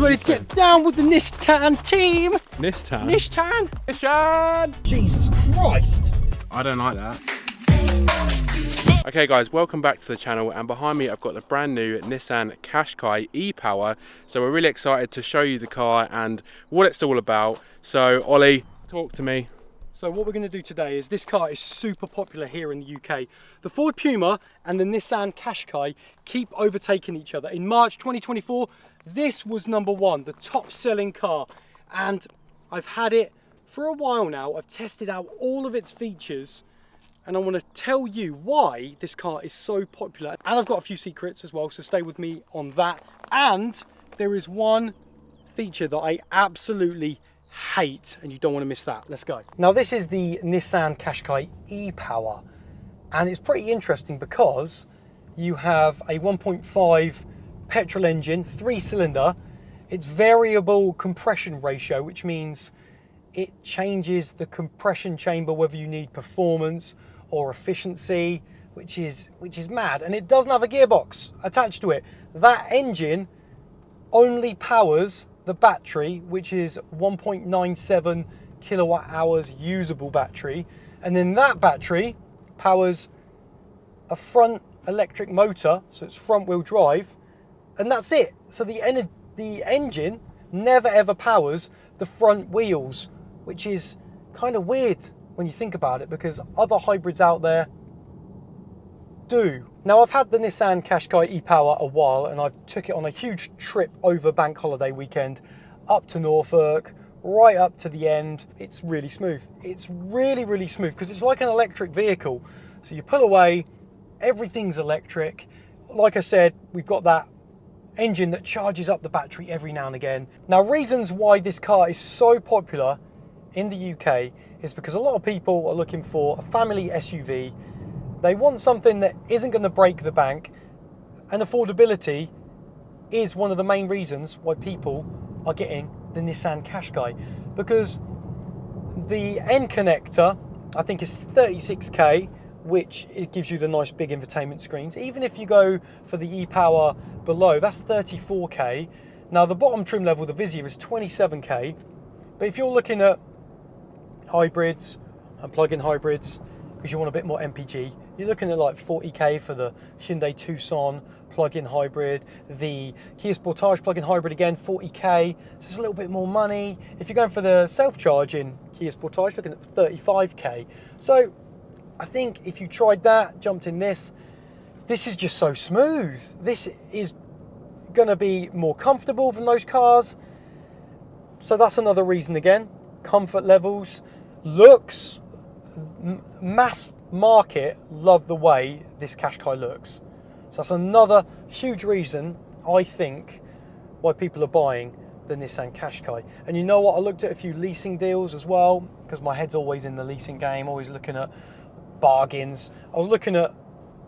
ready to get down with the Nissan team. Nissan? Nissan! Jesus Christ! I don't like that. Okay guys, welcome back to the channel, and behind me I've got the brand new Nissan Qashqai Epower. So we're really excited to show you the car and what it's all about. So Ollie, talk to me. So what we're going to do today is, this car is super popular here in the UK. The Ford Puma and the Nissan Qashqai keep overtaking each other. In March 2024, this was #1, the top selling car. And I've had it for a while now. I've tested out all of its features, and I want to tell you why this car is so popular. And I've got a few secrets as well, so stay with me on that. And there is one feature that I absolutely hate, and you don't want to miss that. Let's go. Now this is the Nissan Qashqai E-Power, and it's pretty interesting because you have a 1.5 petrol engine, 3-cylinder. It's variable compression ratio, which means it changes the compression chamber whether you need performance or efficiency, which is mad. And it doesn't have a gearbox attached to it. That engine only powers the battery, which is 1.97 kilowatt hours usable battery, and then that battery powers a front electric motor, so it's front wheel drive, and that's it. So the engine never ever powers the front wheels, which is kind of weird when you think about it, because other hybrids out there do. Now I've had the Nissan Qashqai E-Power a while, and I've took it on a huge trip over bank holiday weekend up to Norfolk, right up to the end. It's really smooth. It's really smooth because it's like an electric vehicle. So you pull away, everything's electric. Like I said, we've got that engine that charges up the battery every now and again. Now, reasons why this car is so popular in the UK is because a lot of people are looking for a family SUV. They want something that isn't going to break the bank, and affordability is one of the main reasons why people are getting the Nissan Qashqai, because the end connector I think is 36k, which it gives you the nice big infotainment screens. Even if you go for the e-Power below, that's 34k. Now the bottom trim level, the Vizier, is 27k, but if you're looking at hybrids and plug-in hybrids, because you want a bit more MPG, you're looking at like 40k for the Hyundai Tucson plug-in hybrid. The Kia Sportage plug-in hybrid, again, 40k, so it's a little bit more money. If you're going for the self-charging Kia Sportage, looking at 35k. So I think if you tried that, jumped in this is just so smooth. This is going to be more comfortable than those cars. So that's another reason again. Comfort levels, looks, mass market love the way this Qashqai looks. So that's another huge reason, I think, why people are buying the Nissan Qashqai. And you know what, I looked at a few leasing deals as well, because my head's always in the leasing game, always looking at bargains. I was looking at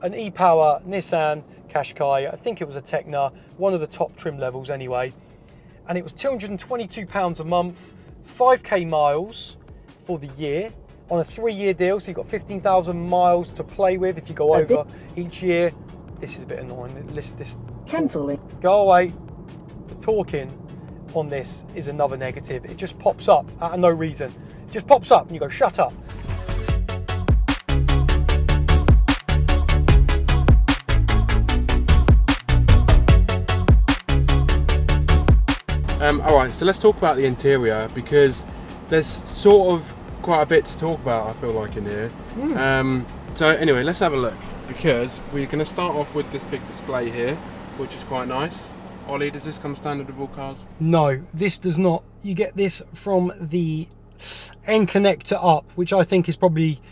an e-Power Nissan Qashqai, I think it was a Tecna, one of the top trim levels anyway, and it was £222 a month, 5k miles for the year, on a 3-year deal, so you've got 15,000 miles to play with if you go over each year. This is a bit annoying. This cancelling. Go away. The talking on this is another negative. It just pops up out of no reason. It just pops up and you go, shut up. All right, so let's talk about the interior, because there's sort of quite a bit to talk about, I feel like, in here. So anyway, let's have a look, because we're going to start off with this big display here, which is quite nice. Ollie, does this come standard with all cars? No, this does not. You get this from the end connector up, which I think is probably,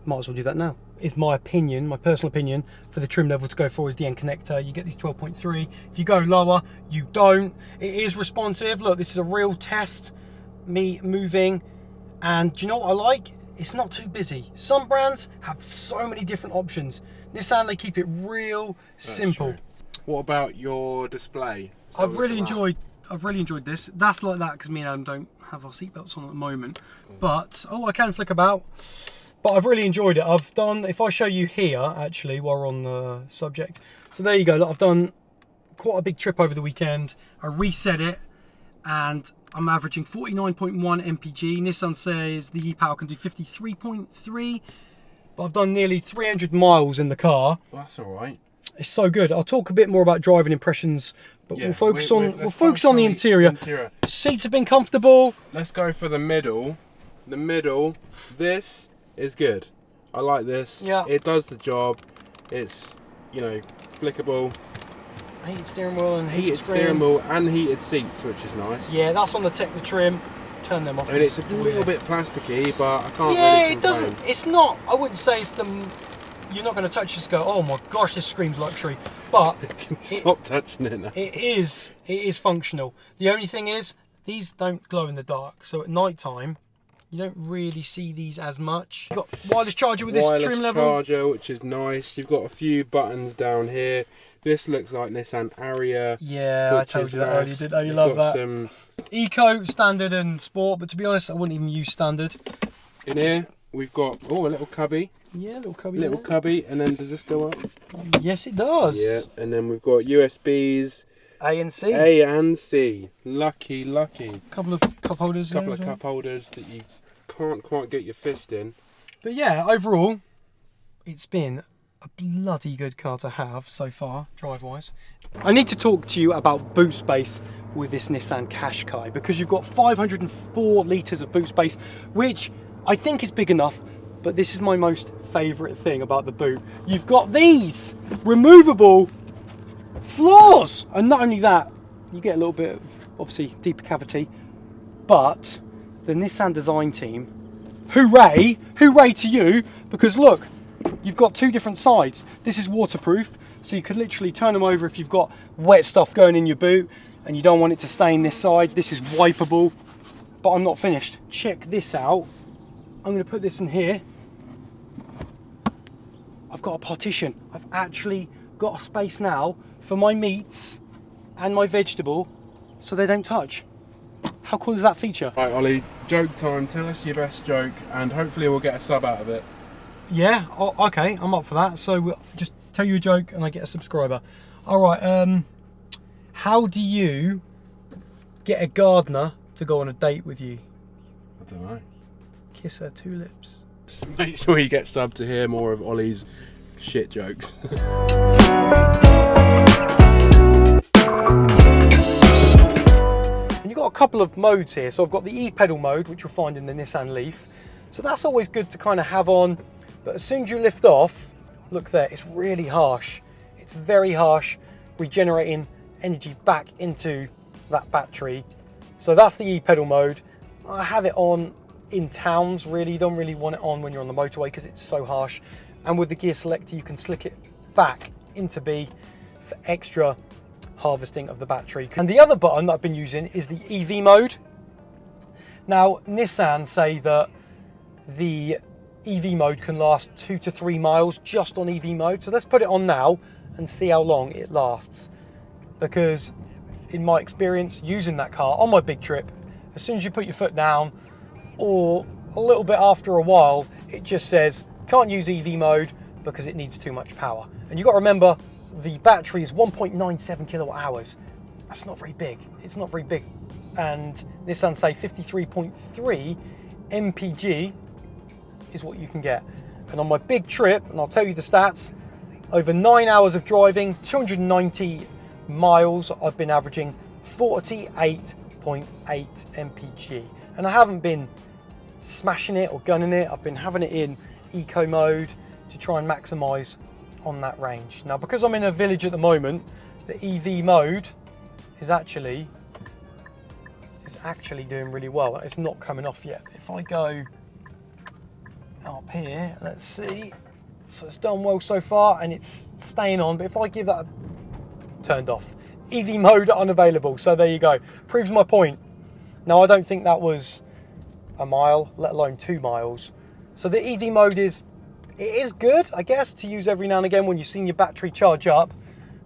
might as well do that now, is my opinion, my personal opinion, for the trim level to go for is the end connector. You get these 12.3. If you go lower, you don't. It is responsive. Look, this is a real test, me moving. And do you know what I like? It's not too busy. Some brands have so many different options. Nissan, they keep it real simple. True. What about your display? I've really enjoyed this. That's like that because me and Adam don't have our seatbelts on at the moment. But I can flick about. But I've really enjoyed it. I've done, if I show you here actually while we're on the subject. So there you go. Look, I've done quite a big trip over the weekend. I reset it. and I'm averaging 49.1 mpg. Nissan says the e-Power can do 53.3, but I've done nearly 300 miles in the car. Well, that's all right. It's so good. I'll talk a bit more about driving impressions, but Yeah, we'll focus on the interior. Seats have been comfortable. Let's go for the middle. The middle, this is good. I like this. Yeah. It does the job. It's, you know, flickable. Heated steering wheel and Heated steering wheel and heated seats, which is nice. Yeah, that's on the Techno trim. Turn them off. I mean, it's a little bit plasticky, but I can't yeah, really it doesn't. It's not. I wouldn't say it's the. You're not going to touch this. Go. Oh my gosh, this screams luxury. But Can you stop touching it now? It is functional. The only thing is these don't glow in the dark. So at night time, you don't really see these as much. You've got wireless charger with this trim level. Wireless charger, which is nice. You've got a few buttons down here. This looks like Nissan Ariya. Yeah, I told you that earlier, didn't I? You love that. Some Eco, Standard and Sport, but to be honest, I wouldn't even use Standard. In here, we've got, a little cubby. Yeah, little cubby. Little cubby, and then does this go up? Yes, it does. Yeah, and then we've got USBs. A and C. A and C. Lucky. Couple of cup holders. Couple of cup holders that you can't quite get your fist in. But yeah, overall, it's been a bloody good car to have so far, drive-wise. I need to talk to you about boot space with this Nissan Qashqai, because you've got 504 litres of boot space, which I think is big enough, but this is my most favourite thing about the boot. You've got these removable floors, and not only that, you get a little bit of, obviously, deeper cavity, but the Nissan design team, hooray to you, because look, you've got two different sides. This is waterproof, so you could literally turn them over if you've got wet stuff going in your boot and you don't want it to stain this side. This is wipeable, but I'm not finished. Check this out. I'm going to put this in here. I've got a partition. I've actually got a space now for my meats and my vegetable so they don't touch. How cool is that feature? Right, Ollie, joke time. Tell us your best joke and hopefully we'll get a sub out of it. Yeah, okay, I'm up for that. So we'll just tell you a joke and I get a subscriber. All right, how do you get a gardener to go on a date with you? I don't know. Kiss her 2 lips. Make sure you get subbed to hear more of Ollie's shit jokes. And you've got a couple of modes here. So I've got the e-pedal mode, which you'll find in the Nissan Leaf. So that's always good to kind of have on. But as soon as you lift off, look there, it's really harsh. It's very harsh, regenerating energy back into that battery. So that's the e-pedal mode. I have it on in towns, really. You don't really want it on when you're on the motorway because it's so harsh. And with the gear selector, you can slick it back into B for extra harvesting of the battery. And the other button that I've been using is the EV mode. Now, Nissan say that the EV mode can last 2 to 3 miles just on EV mode. So let's put it on now and see how long it lasts. Because in my experience using that car on my big trip, as soon as you put your foot down or a little bit after a while, it just says can't use EV mode because it needs too much power. And you've got to remember the battery is 1.97 kilowatt hours. That's not very big. It's not very big. And Nissan say 53.3 mpg is what you can get. And on my big trip, and I'll tell you the stats, over 9 hours of driving, 290 miles, I've been averaging 48.8 mpg. And I haven't been smashing it or gunning it. I've been having it in eco mode to try and maximize on that range. Now, because I'm in a village at the moment, the EV mode is actually doing really well. It's not coming off yet. If I go up here, let's see. So it's done well so far and it's staying on, but if I give that turned off, EV mode unavailable. So there you go. Proves my point. Now, I don't think that was a mile, let alone 2 miles. So the EV mode is good, I guess, to use every now and again when you've seen your battery charge up,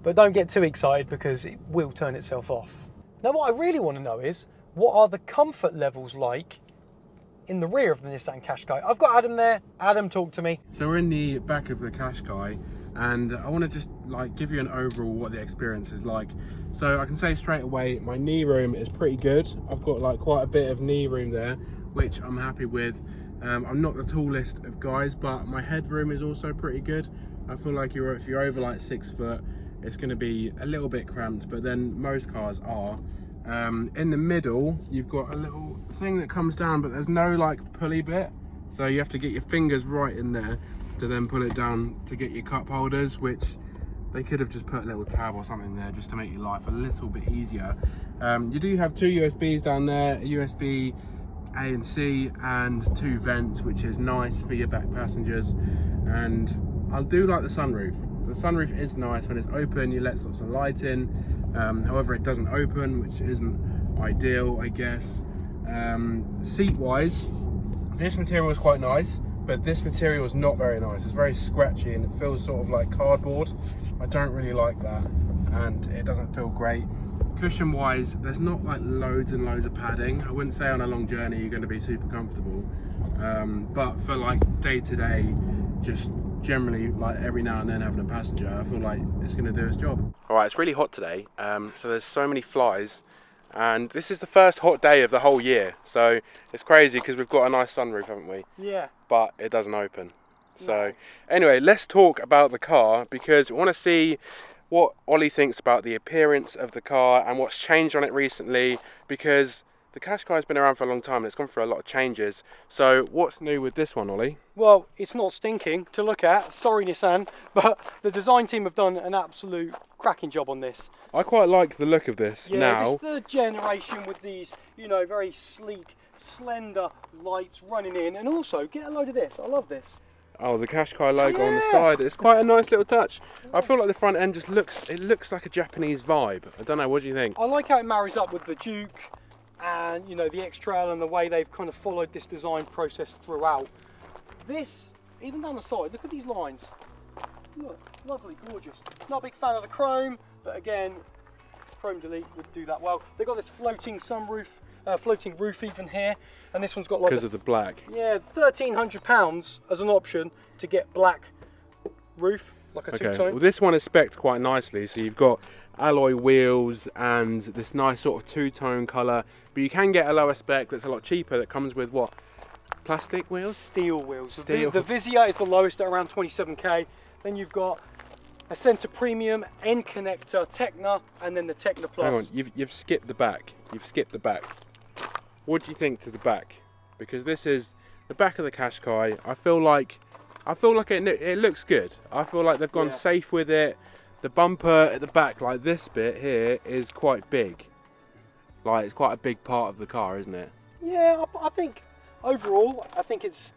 but don't get too excited because it will turn itself off. Now, what I really want to know is, what are the comfort levels like in the rear of the Nissan Qashqai? I've got Adam there. Adam, talk to me. So we're in the back of the Qashqai. and I want to just like give you an overall what the experience is like. So I can say straight away, my knee room is pretty good. I've got like quite a bit of knee room there, which I'm happy with. I'm not the tallest of guys, but my headroom is also pretty good. I feel like if you're over like 6 foot, it's going to be a little bit cramped, but then most cars are. In the middle, you've got a little thing that comes down, but there's no like pulley bit, so you have to get your fingers right in there to then pull it down to get your cup holders, which they could have just put a little tab or something there just to make your life a little bit easier. You do have 2 USBs down there, a USB A and C, and 2 vents, which is nice for your back passengers. And I do like the sunroof. The sunroof is nice. When it's open, you let sorts of light in. However, it doesn't open, which isn't ideal, I guess. Seat wise, this material is quite nice, but this material is not very nice. It's very scratchy and it feels sort of like cardboard. I don't really like that, and it doesn't feel great. Cushion wise, there's not like loads and loads of padding. I wouldn't say on a long journey you're going to be super comfortable, but for like day to day, just generally like every now and then having a passenger, I feel like it's going to do its job. Alright, it's really hot today, so there's so many flies, and this is the first hot day of the whole year, so it's crazy because we've got a nice sunroof, haven't we? Yeah. But it doesn't open. So anyway, let's talk about the car, because we want to see what Ollie thinks about the appearance of the car and what's changed on it recently, because the Qashqai has been around for a long time and it's gone through a lot of changes. So what's new with this one, Ollie? Well, it's not stinking to look at, sorry Nissan, but the design team have done an absolute cracking job on this. I quite like the look of this now. Yeah, this third generation with these, you know, very sleek, slender lights running in, and also, get a load of this, I love this. Oh, the Qashqai logo on the side. It's quite a nice little touch. I feel like the front end just looks like a Japanese vibe. I don't know, what do you think? I like how it marries up with the Duke and, you know, the X-Trail and the way they've kind of followed this design process throughout. This, even down the side, look at these lines. Look, lovely, gorgeous. Not a big fan of the chrome, but again, chrome delete would do that well. They've got this floating sunroof, floating roof even here, and this one's got like because of the black. Yeah, £1,300 as an option to get black roof, like a two-tone. Well, this one is spec'd quite nicely, so you've got alloy wheels and this nice sort of two-tone colour, but you can get a lower spec that's a lot cheaper that comes with what? Plastic wheels? Steel wheels. Steel. The Vizia is the lowest at around 27k. Then you've got a Centre Premium, N connector, Tecna, and then the Tecna Plus. Hang on, you've skipped the back. You've skipped the back. What do you think to the back? Because this is the back of the Qashqai. I feel like it looks good. I feel like they've gone safe with it. The bumper at the back, like this bit here, is quite big. Like, it's quite a big part of the car, isn't it? Yeah, I think overall, I think it's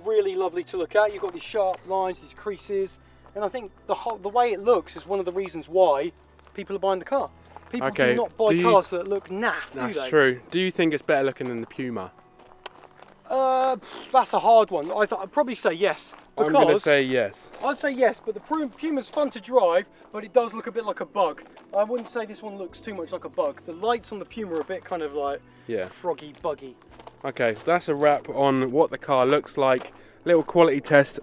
really lovely to look at. You've got these sharp lines, these creases, and I think the way it looks is one of the reasons why people are buying the car. People do not buy cars that look naff, do they? That's true. Do you think it's better looking than the Puma? That's a hard one. I'd probably say yes. I'm going to say yes. I'd say yes, but the Puma's fun to drive, but it does look a bit like a bug. I wouldn't say this one looks too much like a bug. The lights on the Puma are a bit kind of like froggy, buggy. Okay, so that's a wrap on what the car looks like. Little quality test.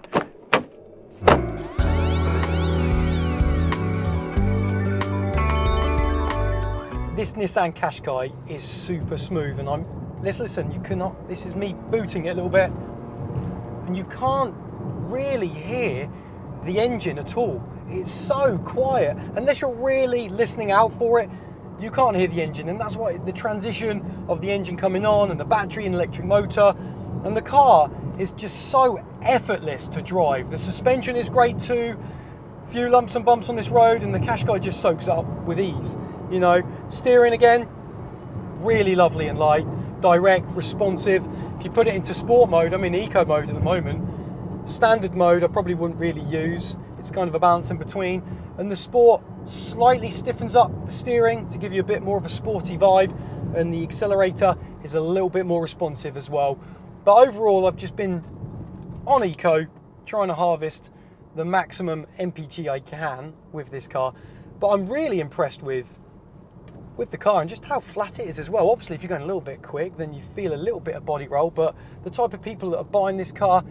This Nissan Qashqai is super smooth, and let's listen, this is me booting it a little bit, and you can't really hear the engine at all. It's so quiet. Unless you're really listening out for it, you can't hear the engine, and that's why the transition of the engine coming on and the battery and electric motor, and the car is just so effortless to drive. The suspension is great too. Few lumps and bumps on this road, and the Qashqai just soaks up with ease. You know, steering again, really lovely and light, direct, responsive. If you put it into sport mode, I'm in eco mode at the moment. Standard mode I probably wouldn't really use. It's kind of a balance in between. And the sport slightly stiffens up the steering to give you a bit more of a sporty vibe, and the accelerator is a little bit more responsive as well. But overall, I've just been on eco, trying to harvest the maximum MPG I can with this car. But I'm really impressed with the car and just how flat it is as well. Obviously, if you're going a little bit quick, then you feel a little bit of body roll, but the type of people that are buying this car,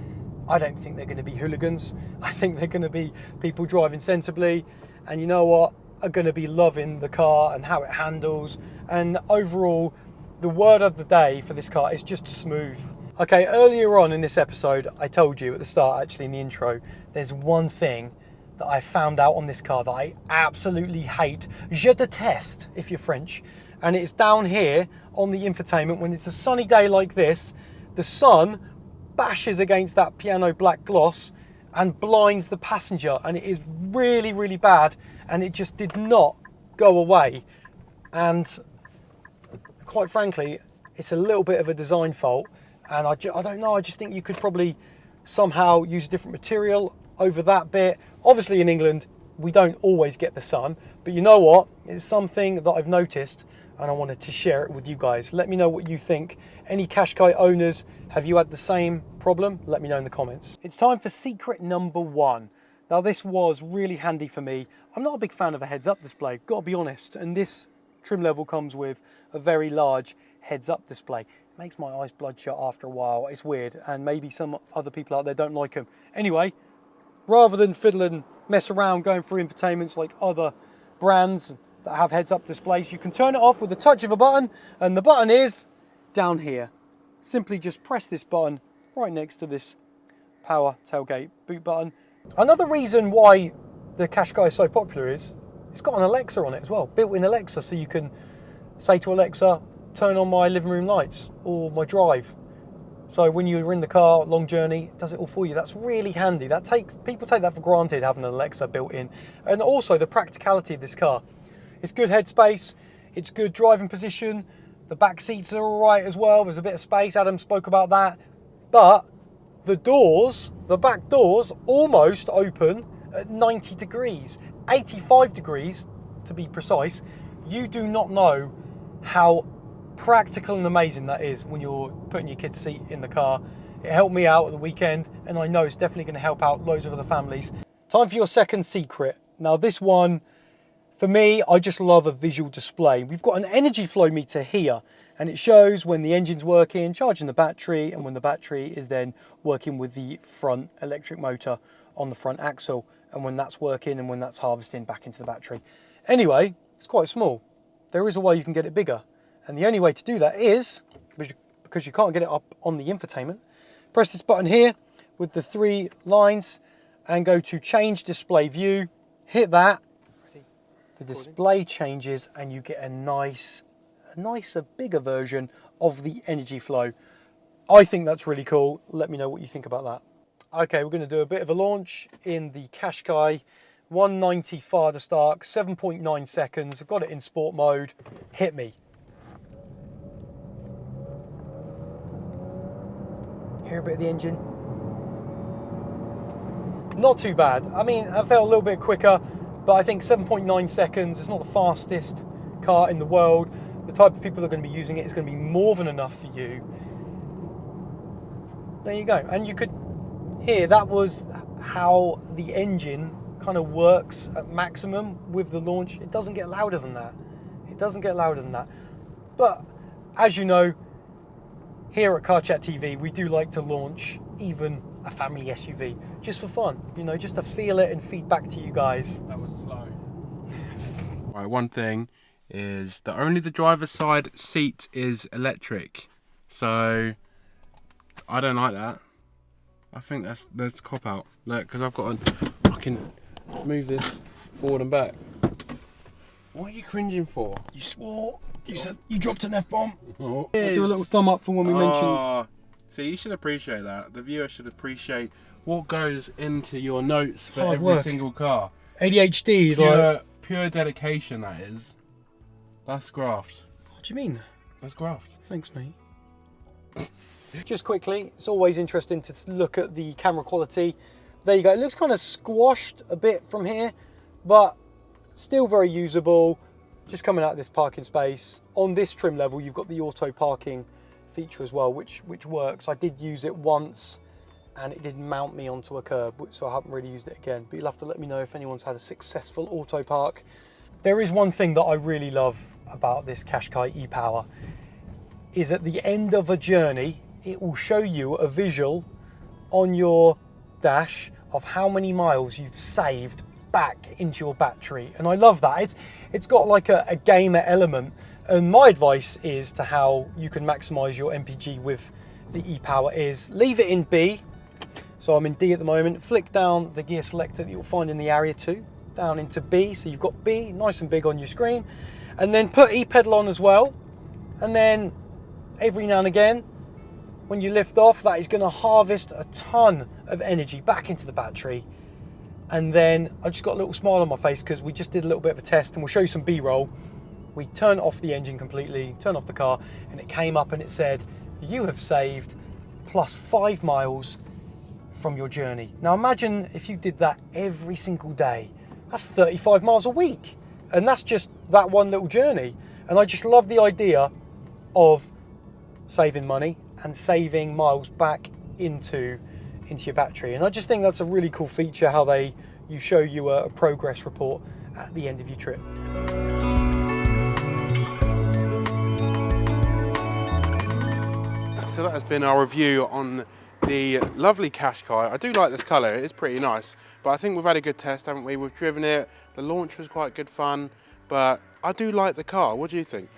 I don't think they're going to be hooligans. I think they're going to be people driving sensibly, and you know what, are going to be loving the car and how it handles. And overall, the word of the day for this car is just smooth. Okay, earlier on in this episode, I told you at the start, actually in the intro, there's one thing that I found out on this car that I absolutely hate. Je déteste, if you're French. And it's down here on the infotainment. When it's a sunny day like this, the sun bashes against that piano black gloss and blinds the passenger, and it is really, really bad, and it just did not go away. And quite frankly, it's a little bit of a design fault, and I don't know, I just think you could probably somehow use a different material over that bit. Obviously in England we don't always get the sun, but you know what, it's something that I've noticed and I wanted to share it with you guys. Let me know what you think. Any Qashqai owners, have you had the same problem? Let me know in the comments. It's time for secret number 1. Now this was really handy for me. I'm not a big fan of a heads-up display, gotta be honest, and this trim level comes with a very large heads-up display. It makes my eyes bloodshot after a while, it's weird, and maybe some other people out there don't like them. Anyway, rather than fiddle and mess around going through infotainments like other brands that have heads-up displays, you can turn it off with the touch of a button, and the button is down here. Simply just press this button right next to this power tailgate boot button. Another reason why the Qashqai is so popular is it's got an Alexa on it as well, built-in Alexa, so you can say to Alexa, turn on my living room lights or my drive. So when you're in the car, long journey, it does it all for you. That's really handy. People take that for granted, having an Alexa built in. And also the practicality of this car. It's good headspace, it's good driving position, the back seats are all right as well, there's a bit of space, Adam spoke about that. But the doors, the back doors, almost open at 90 degrees, 85 degrees to be precise. You do not know how practical and amazing that is when you're putting your kid's seat in the car. It helped me out at the weekend, and I know it's definitely going to help out loads of other families. Time for your second secret. Now this one, for me, I just love a visual display. We've got an energy flow meter here, and it shows when the engine's working, charging the battery, and when the battery is then working with the front electric motor on the front axle, and when that's working and when that's harvesting back into the battery. Anyway, it's quite small. There is a way you can get it bigger, and the only way to do that is, because you can't get it up on the infotainment, press this button here with the 3 lines and go to change display view, hit that, the display changes and you get a nicer, bigger version of the energy flow. I think that's really cool. Let me know what you think about that. Okay, we're going to do a bit of a launch in the Qashqai 190 far to start, 7.9 seconds. I've got it in sport mode. Hit me. Hear a bit of the engine. Not too bad. I mean, I felt a little bit quicker, but I think 7.9 seconds is not the fastest car in the world. The type of people that are going to be using it is going to be more than enough for you. There you go. And you could hear that was how the engine kind of works at maximum with the launch. It doesn't get louder than that. It doesn't get louder than that. But as you know, here at Car Chat TV, we do like to launch even a family SUV just for fun, you know, just to feel it and feed back to you guys. That was slow. Right, one thing is that only the driver's side seat is electric, so I don't like that. I think that's cop out. Look, because I've got I can move this forward and back. What are you cringing for? You swore. You said you dropped an F-bomb. Oh. I'll do a little thumb up for when we mentioned. So you should appreciate that. The viewer should appreciate what goes into your notes for Hard every work. single car. ADHD is like... Pure dedication, that is. That's graft. What do you mean? That's graft. Thanks, mate. Just quickly, it's always interesting to look at the camera quality. There you go. It looks kind of squashed a bit from here, but still very usable. Just coming out of this parking space. On this trim level, you've got the auto parking feature as well, which works. I did use it once and it did mount me onto a curb, so I haven't really used it again, but you'll have to let me know if anyone's had a successful auto park. There is one thing that I really love about this Qashqai Epower, is at the end of a journey it will show you a visual on your dash of how many miles you've saved back into your battery. And I love that. It's got like a gamer element. And my advice is to how you can maximize your MPG with the e-Power is leave it in B. So I'm in D at the moment. Flick down the gear selector that you'll find in the Area 2 down into B. So you've got B nice and big on your screen, and then put e-pedal on as well. And then every now and again, when you lift off, that is going to harvest a ton of energy back into the battery. And then I just got a little smile on my face because we just did a little bit of a test, and we'll show you some B-roll. We turned off the engine completely, turned off the car, and it came up and it said, you have saved plus 5 miles from your journey. Now imagine if you did that every single day. That's 35 miles a week. And that's just that one little journey. And I just love the idea of saving money and saving miles back into your battery. And I just think that's a really cool feature, how you show you a progress report at the end of your trip. So that has been our review on the lovely Qashqai. I do like this colour, it is pretty nice, but I think we've had a good test, haven't we? We've driven it, the launch was quite good fun, but I do like the car. What do you think?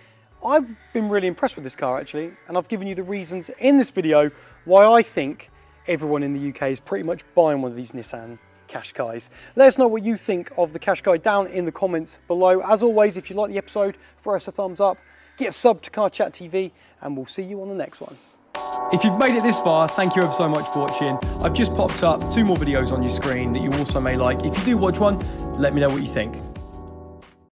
I've been really impressed with this car actually, and I've given you the reasons in this video why I think everyone in the UK is pretty much buying one of these Nissan Qashqais. Let us know what you think of the Qashqai down in the comments below. As always, if you like the episode, throw us a thumbs up, get subbed to Car Chat TV, and we'll see you on the next one. If you've made it this far, thank you ever so much for watching. I've just popped up 2 more videos on your screen that you also may like. If you do watch one, let me know what you think.